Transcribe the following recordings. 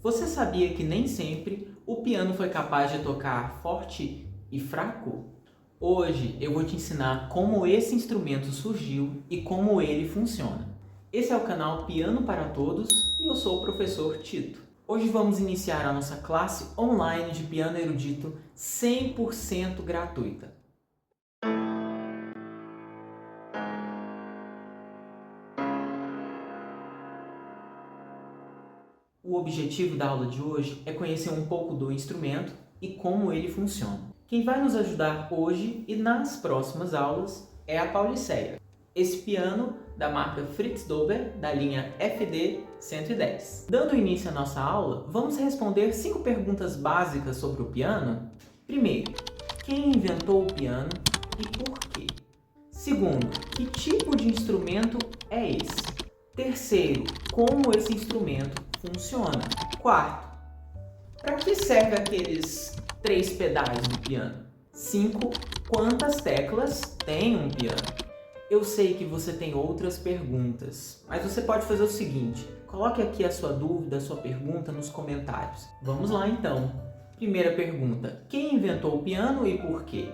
Você sabia que nem sempre o piano foi capaz de tocar forte e fraco? Hoje eu vou te ensinar como esse instrumento surgiu e como ele funciona. Esse é o canal Piano para Todos e eu sou o professor Tito. Hoje vamos iniciar a nossa classe online de piano erudito 100% gratuita. O objetivo da aula de hoje é conhecer um pouco do instrumento e como ele funciona. Quem vai nos ajudar hoje e nas próximas aulas é a Pauliceia, esse piano da marca Fritz Dober, da linha FD 110. Dando início à nossa aula, vamos responder 5 perguntas básicas sobre o piano. Primeiro, quem inventou o piano e por quê? Segundo, que tipo de instrumento é esse? Terceiro, como esse instrumento funciona? Quarto, para que serve aqueles 3 pedais do piano? 5, quantas teclas tem um piano? Eu sei que você tem outras perguntas, mas você pode fazer o seguinte, coloque aqui a sua dúvida, a sua pergunta nos comentários. Vamos lá então. Primeira pergunta, quem inventou o piano e por quê?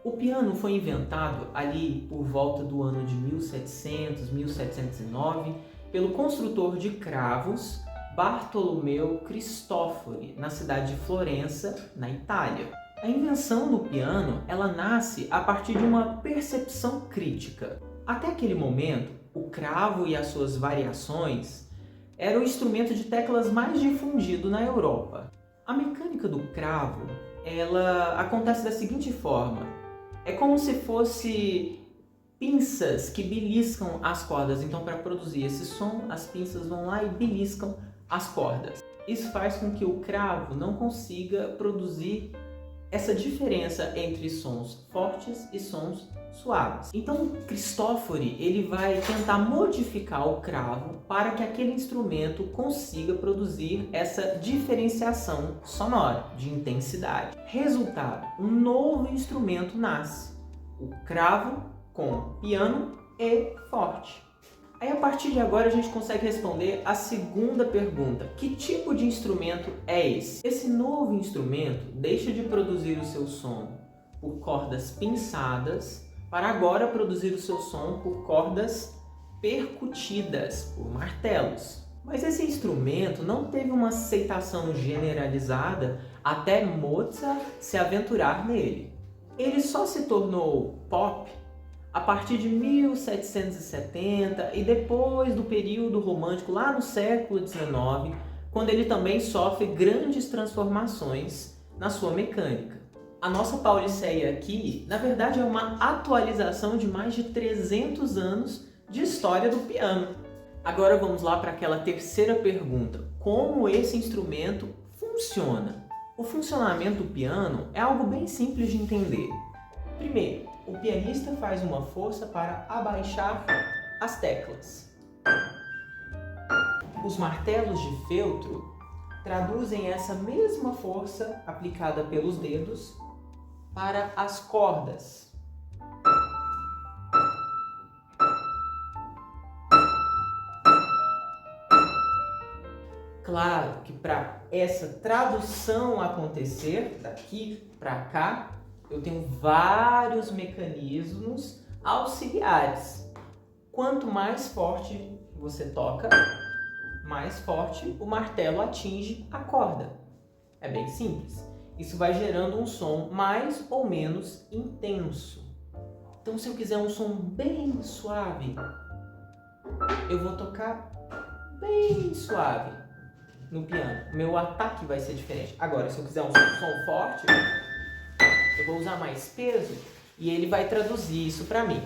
O piano foi inventado ali por volta do ano de 1700, 1709, pelo construtor de cravos Bartolomeu Cristofori, na cidade de Florença, na Itália. A invenção do piano, ela nasce a partir de uma percepção crítica. Até aquele momento, o cravo e as suas variações eram o instrumento de teclas mais difundido na Europa. A mecânica do cravo, ela acontece da seguinte forma. É como se fosse pinças que beliscam as cordas. Então, para produzir esse som, as pinças vão lá e beliscam as cordas. Isso faz com que o cravo não consiga produzir essa diferença entre sons fortes e sons suaves. Então, Cristofori, ele vai tentar modificar o cravo para que aquele instrumento consiga produzir essa diferenciação sonora, de intensidade. Resultado, um novo instrumento nasce, o cravo com piano e forte. Aí, a partir de agora, a gente consegue responder a segunda pergunta. Que tipo de instrumento é esse? Esse novo instrumento deixa de produzir o seu som por cordas pinçadas para agora produzir o seu som por cordas percutidas, por martelos. Mas esse instrumento não teve uma aceitação generalizada até Mozart se aventurar nele. Ele só se tornou pop a partir de 1770 e depois do período romântico, lá no século XIX, quando ele também sofre grandes transformações na sua mecânica. A nossa Pauliceia aqui, na verdade, é uma atualização de mais de 300 anos de história do piano. Agora vamos lá para aquela terceira pergunta. Como esse instrumento funciona? O funcionamento do piano é algo bem simples de entender. Primeiro, o pianista faz uma força para abaixar as teclas. Os martelos de feltro traduzem essa mesma força aplicada pelos dedos para as cordas. Claro que para essa tradução acontecer daqui para cá, eu tenho vários mecanismos auxiliares. Quanto mais forte você toca, mais forte o martelo atinge a corda. É bem simples. Isso vai gerando um som mais ou menos intenso. Então, se eu quiser um som bem suave, eu vou tocar bem suave no piano. Meu ataque vai ser diferente. Agora, se eu quiser um som forte, eu vou usar mais peso e ele vai traduzir isso para mim.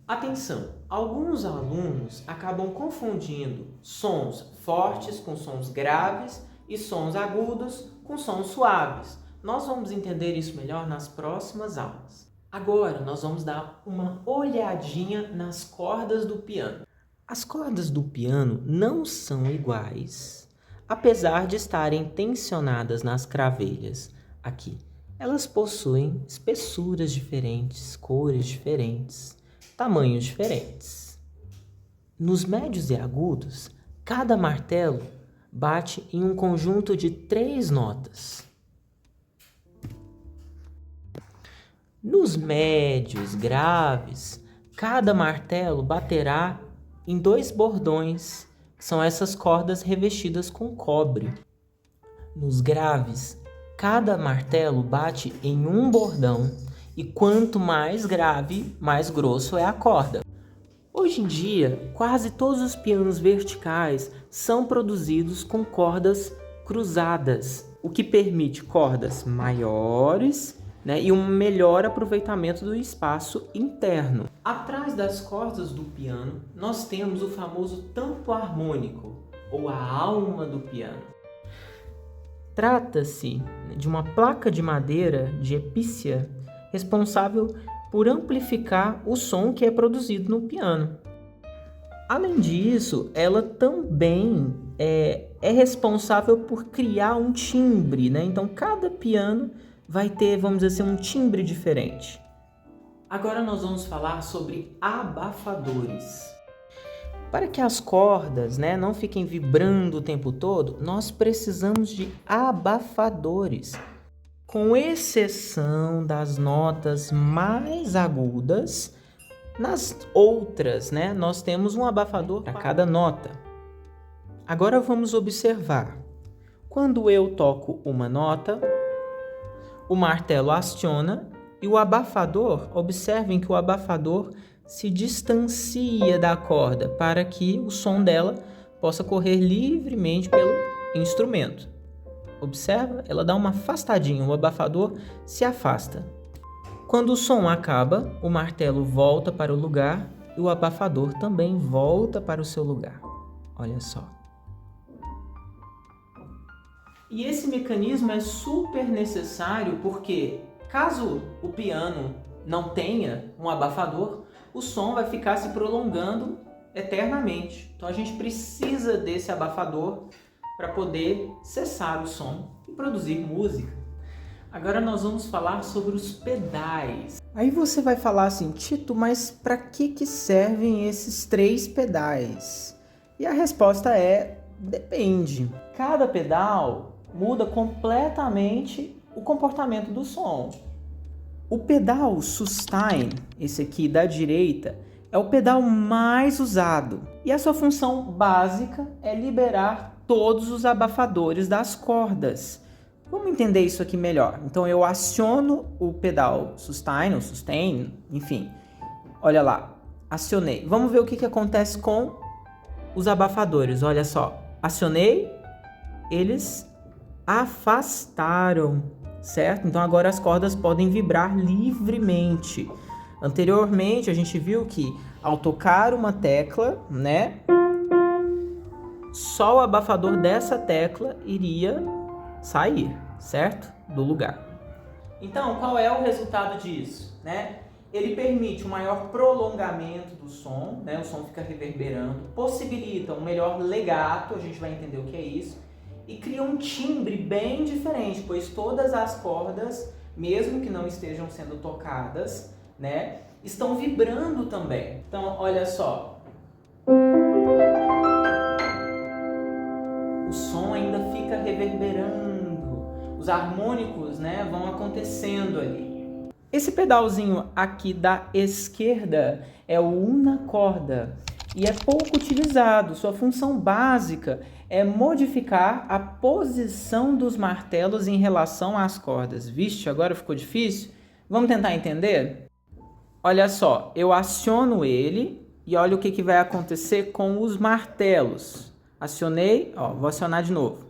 Atenção! Alguns alunos acabam confundindo sons fortes com sons graves e sons agudos com sons suaves. Nós vamos entender isso melhor nas próximas aulas. Agora, nós vamos dar uma olhadinha nas cordas do piano. As cordas do piano não são iguais, apesar de estarem tensionadas nas cravelhas aqui. Elas possuem espessuras diferentes, cores diferentes, tamanhos diferentes. Nos médios e agudos, cada martelo bate em um conjunto de 3 notas. Nos médios, graves, cada martelo baterá em 2 bordões, que são essas cordas revestidas com cobre. Nos graves, cada martelo bate em um bordão, e quanto mais grave, mais grosso é a corda. Hoje em dia, quase todos os pianos verticais são produzidos com cordas cruzadas, o que permite cordas maiores, né, e um melhor aproveitamento do espaço interno. Atrás das cordas do piano, nós temos o famoso tampo harmônico, ou a alma do piano. Trata-se de uma placa de madeira de epícia responsável por amplificar o som que é produzido no piano. Além disso, ela também é responsável por criar um timbre, né? Então, cada piano vai ter, vamos dizer assim, um timbre diferente. Agora nós vamos falar sobre abafadores. Para que as cordas, né, não fiquem vibrando o tempo todo, nós precisamos de abafadores. Com exceção das notas mais agudas, nas outras, né, nós temos um abafador para cada nota. Agora vamos observar. Quando eu toco uma nota, o martelo aciona e o abafador, observem que o abafador se distancia da corda para que o som dela possa correr livremente pelo instrumento. Observa, ela dá uma afastadinha, o abafador se afasta. Quando o som acaba, o martelo volta para o lugar e o abafador também volta para o seu lugar. Olha só. E esse mecanismo é super necessário porque, caso o piano não tenha um abafador, o som vai ficar se prolongando eternamente. Então a gente precisa desse abafador para poder cessar o som e produzir música. Agora nós vamos falar sobre os pedais. Aí você vai falar assim, Tito, mas para que servem esses 3 pedais? E a resposta é, depende. Cada pedal muda completamente o comportamento do som. O pedal sustain, esse aqui da direita, é o pedal mais usado. E a sua função básica é liberar todos os abafadores das cordas. Vamos entender isso aqui melhor. Então eu aciono o pedal sustain, ou sustain, enfim. Olha lá, acionei. Vamos ver o que acontece com os abafadores. Olha só, acionei, eles afastaram, certo? Então agora as cordas podem vibrar livremente. Anteriormente a gente viu que ao tocar uma tecla, né, só o abafador dessa tecla iria sair, certo? Do lugar. Então, qual é o resultado disso, né? Ele permite um maior prolongamento do som, né? O som fica reverberando, possibilita um melhor legato, a gente vai entender o que é isso, e cria um timbre bem diferente, pois todas as cordas, mesmo que não estejam sendo tocadas, né, estão vibrando também. Então, olha só. O som ainda fica reverberando, os harmônicos, né, vão acontecendo ali. Esse pedalzinho aqui da esquerda é o unacorda e é pouco utilizado. Sua função básica é modificar a posição dos martelos em relação às cordas. Vixe, agora ficou difícil? Vamos tentar entender? Olha só, eu aciono ele e olha o que vai acontecer com os martelos. Acionei, ó, vou acionar de novo.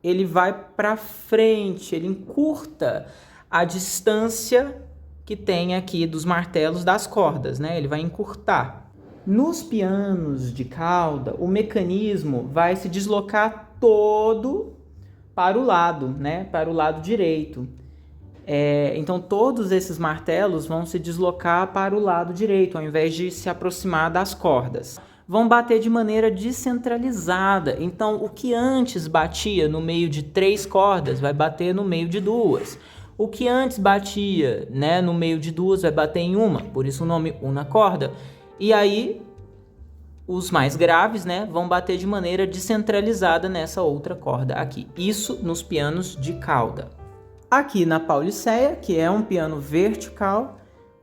Ele vai para frente, ele encurta a distância que tem aqui dos martelos das cordas, né? Ele vai encurtar. Nos pianos de cauda, o mecanismo vai se deslocar todo para o lado, né? Para o lado direito. Então todos esses martelos vão se deslocar para o lado direito, ao invés de se aproximar das cordas. Vão bater de maneira descentralizada. Então, o que antes batia no meio de 3 cordas, vai bater no meio de 2. O que antes batia, né, no meio de 2, vai bater em uma. Por isso o nome unacorda. E aí, os mais graves, né, vão bater de maneira descentralizada nessa outra corda aqui. Isso nos pianos de cauda. Aqui na Pauliceia, que é um piano vertical,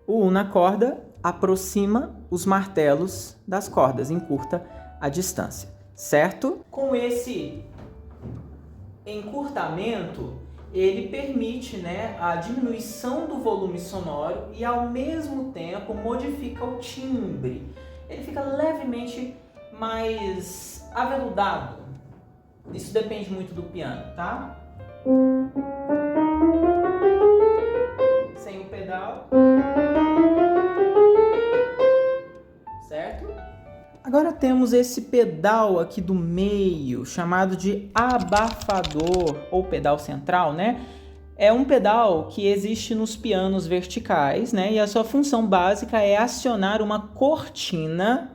o unacorda aproxima os martelos das cordas, encurta a distância, certo? Com esse encurtamento, ele permite, né, a diminuição do volume sonoro e, ao mesmo tempo, modifica o timbre. Ele fica levemente mais aveludado. Isso depende muito do piano, tá? Sem o pedal. Certo? Agora temos esse pedal aqui do meio, chamado de abafador, ou pedal central, né? É um pedal que existe nos pianos verticais, né? E a sua função básica é acionar uma cortina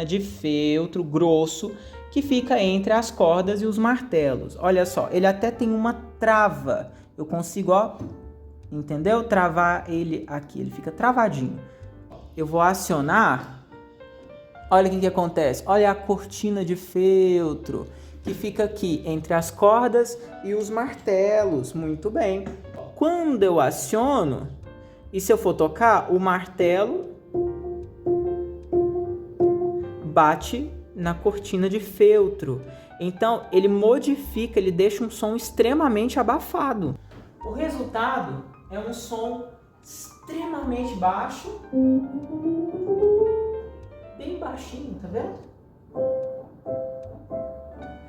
de feltro grosso que fica entre as cordas e os martelos. Olha só, ele até tem uma trava. Eu consigo, ó, entendeu? Travar ele aqui, ele fica travadinho. Eu vou acionar, olha o que acontece, olha a cortina de feltro que fica aqui entre as cordas e os martelos, muito bem. Quando eu aciono, e se eu for tocar, o martelo bate na cortina de feltro. Então ele modifica, ele deixa um som extremamente abafado. O resultado é um som extremamente baixo, bem baixinho, tá vendo?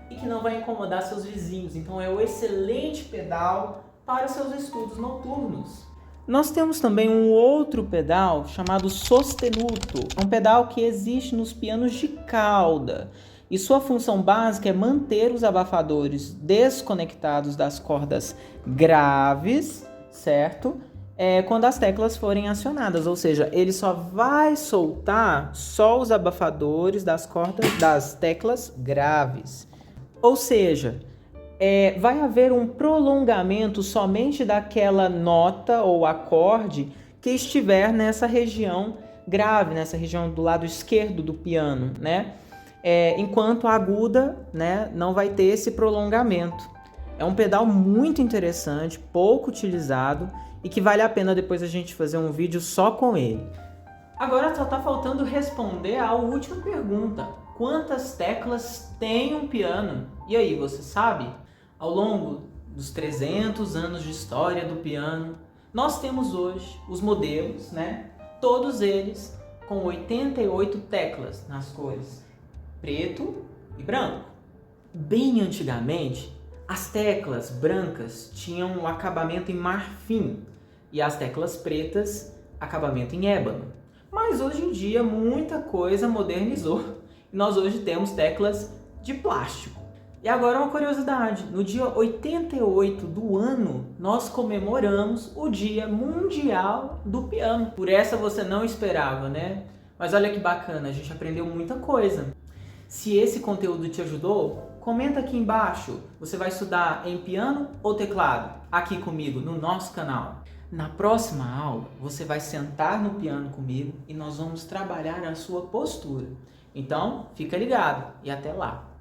E que não vai incomodar seus vizinhos. Então é um excelente pedal para seus estudos noturnos. Nós temos também um outro pedal chamado sostenuto, um pedal que existe nos pianos de cauda. E sua função básica é manter os abafadores desconectados das cordas graves, certo? Quando as teclas forem acionadas, ou seja, ele só vai soltar só os abafadores das cordas das teclas graves. Ou seja, vai haver um prolongamento somente daquela nota ou acorde que estiver nessa região grave, nessa região do lado esquerdo do piano, né? Enquanto a aguda, né, não vai ter esse prolongamento. É um pedal muito interessante, pouco utilizado e que vale a pena depois a gente fazer um vídeo só com ele. Agora só está faltando responder à última pergunta. Quantas teclas tem um piano? E aí, você sabe? Ao longo dos 300 anos de história do piano, nós temos hoje os modelos, né? Todos eles com 88 teclas nas cores preto e branco. Bem antigamente, as teclas brancas tinham um acabamento em marfim e as teclas pretas, acabamento em ébano. Mas hoje em dia muita coisa modernizou e nós hoje temos teclas de plástico. E agora uma curiosidade, no dia 88 do ano, nós comemoramos o Dia Mundial do Piano. Por essa você não esperava, né? Mas olha que bacana, a gente aprendeu muita coisa. Se esse conteúdo te ajudou, comenta aqui embaixo. Você vai estudar em piano ou teclado? Aqui comigo, no nosso canal. Na próxima aula, você vai sentar no piano comigo e nós vamos trabalhar a sua postura. Então, fica ligado e até lá!